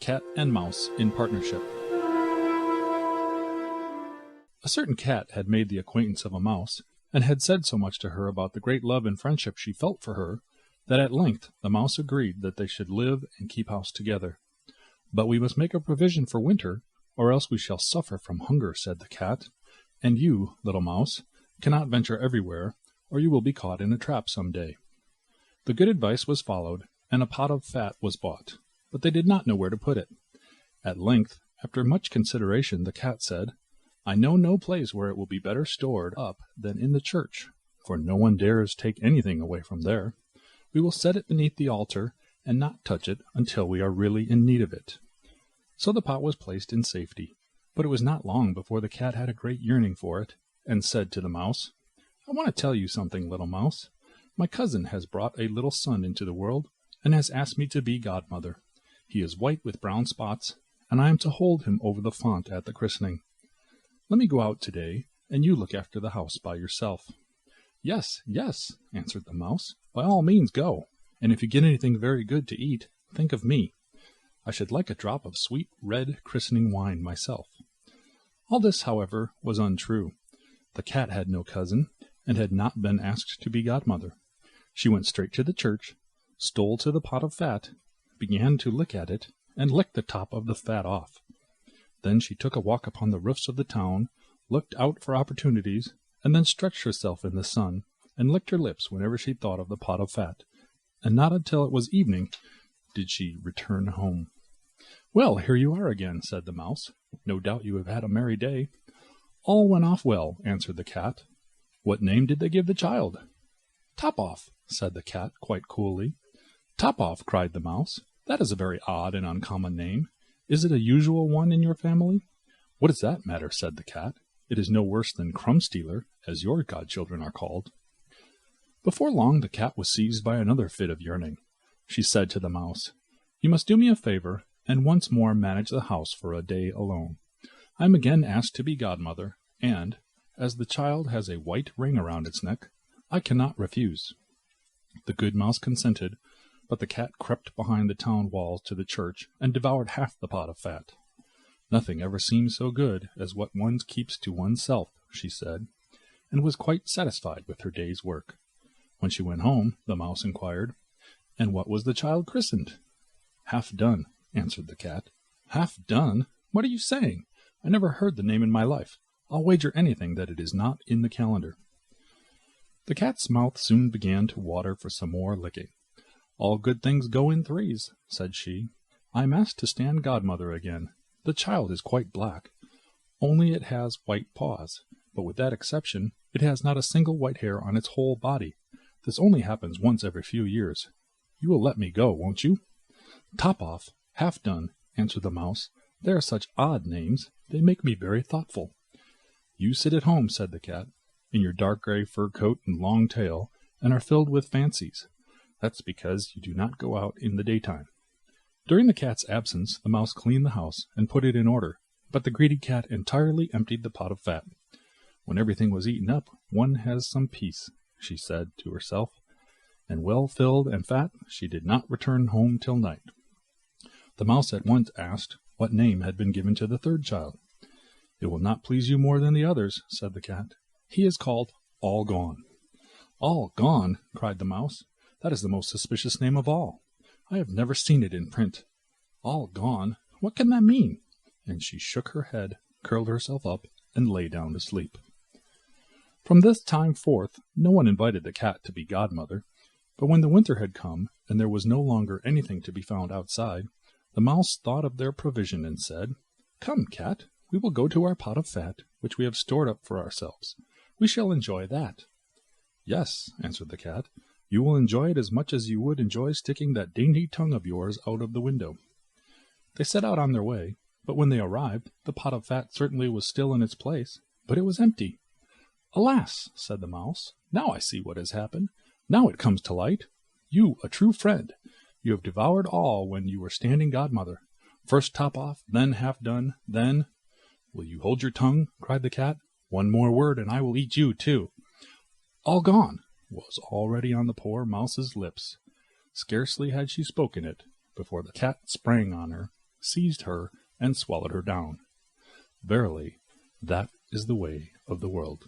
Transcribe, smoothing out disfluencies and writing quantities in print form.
Cat and Mouse in Partnership. A certain cat had made the acquaintance of a mouse, and had said so much to her about the great love and friendship she felt for her, that at length the mouse agreed that they should live and keep house together. "But we must make a provision for winter, or else we shall suffer from hunger," said the cat, "and you, little mouse, cannot venture everywhere, or you will be caught in a trap some day." The good advice was followed, and a pot of fat was bought, but they did not know where to put it. At length, after much consideration, the cat said, "I know no place where it will be better stored up than in the church, for no one dares take anything away from there. We will set it beneath the altar, and not touch it until we are really in need of it." So the pot was placed in safety, but it was not long before the cat had a great yearning for it, and said to the mouse, "I want to tell you something, little mouse. My cousin has brought a little son into the world, and has asked me to be godmother. He is white with brown spots, and I am to hold him over the font at the christening. Let me go out today, and you look after the house by yourself." "Yes, yes," answered the mouse, "by all means go, and if you get anything very good to eat, think of me. I should like a drop of sweet red christening wine myself." All this, however, was untrue. The cat had no cousin, and had not been asked to be godmother. She went straight to the church, stole to the pot of fat, began to lick at it, and licked the top of the fat off. Then she took a walk upon the roofs of the town, looked out for opportunities, and then stretched herself in the sun, and licked her lips whenever she thought of the pot of fat, and not until it was evening did she return home. "Well, here you are again," said the mouse. "No doubt you have had a merry day." "All went off well," answered the cat. "What name did they give the child?" "Top off," said the cat quite coolly. "Top off," cried the mouse. "That is a very odd and uncommon name. Is it a usual one in your family?" "What does that matter?" said the cat. "It is no worse than Crumb Stealer, as your godchildren are called." Before long the cat was seized by another fit of yearning. She said to the mouse, "You must do me a favor, and once more manage the house for a day alone. I am again asked to be godmother, and, as the child has a white ring around its neck, I cannot refuse." The good mouse consented, but the cat crept behind the town walls to the church, and devoured half the pot of fat. "Nothing ever seems so good as what one keeps to oneself," she said, and was quite satisfied with her day's work. When she went home, the mouse inquired, "And what was the child christened?" "Half done," answered the cat. "Half done? What are you saying? I never heard the name in my life. I'll wager anything that it is not in the calendar." The cat's mouth soon began to water for some more licking. "All good things go in threes," said she. "I am asked to stand godmother again. The child is quite black, only it has white paws, but with that exception it has not a single white hair on its whole body. This only happens once every few years. You will let me go, won't you?" "Top off, Half done," answered the mouse. "They are such odd names, they make me very thoughtful." "You sit at home," said the cat, "in your dark gray fur coat and long tail, and are filled with fancies. That's because you do not go out in the daytime." During the cat's absence, the mouse cleaned the house and put it in order, but the greedy cat entirely emptied the pot of fat. "When everything was eaten up, one has some peace," she said to herself, and well filled and fat, she did not return home till night. The mouse at once asked what name had been given to the third child. "It will not please you more than the others," said the cat. "He is called All Gone." "All Gone!" cried the mouse. "That is the most suspicious name of all. I have never seen it in print. All Gone! What can that mean?" And she shook her head, curled herself up, and lay down to sleep. From this time forth no one invited the cat to be godmother, but when the winter had come, and there was no longer anything to be found outside, the mouse thought of their provision and said, "Come, cat, we will go to our pot of fat, which we have stored up for ourselves. We shall enjoy that." "Yes," answered the cat, "you will enjoy it as much as you would enjoy sticking that dainty tongue of yours out of the window." They set out on their way, but when they arrived, the pot of fat certainly was still in its place, but it was empty. "Alas!" said the mouse, "now I see what has happened. Now it comes to light. You, a true friend, you have devoured all when you were standing godmother. First top off, then half done, then—" "Will you hold your tongue?" cried the cat. "One more word, and I will eat you too." "All gone!" was already on the poor mouse's lips. Scarcely had she spoken it, before the cat sprang on her, seized her and swallowed her down. Verily, that is the way of the world.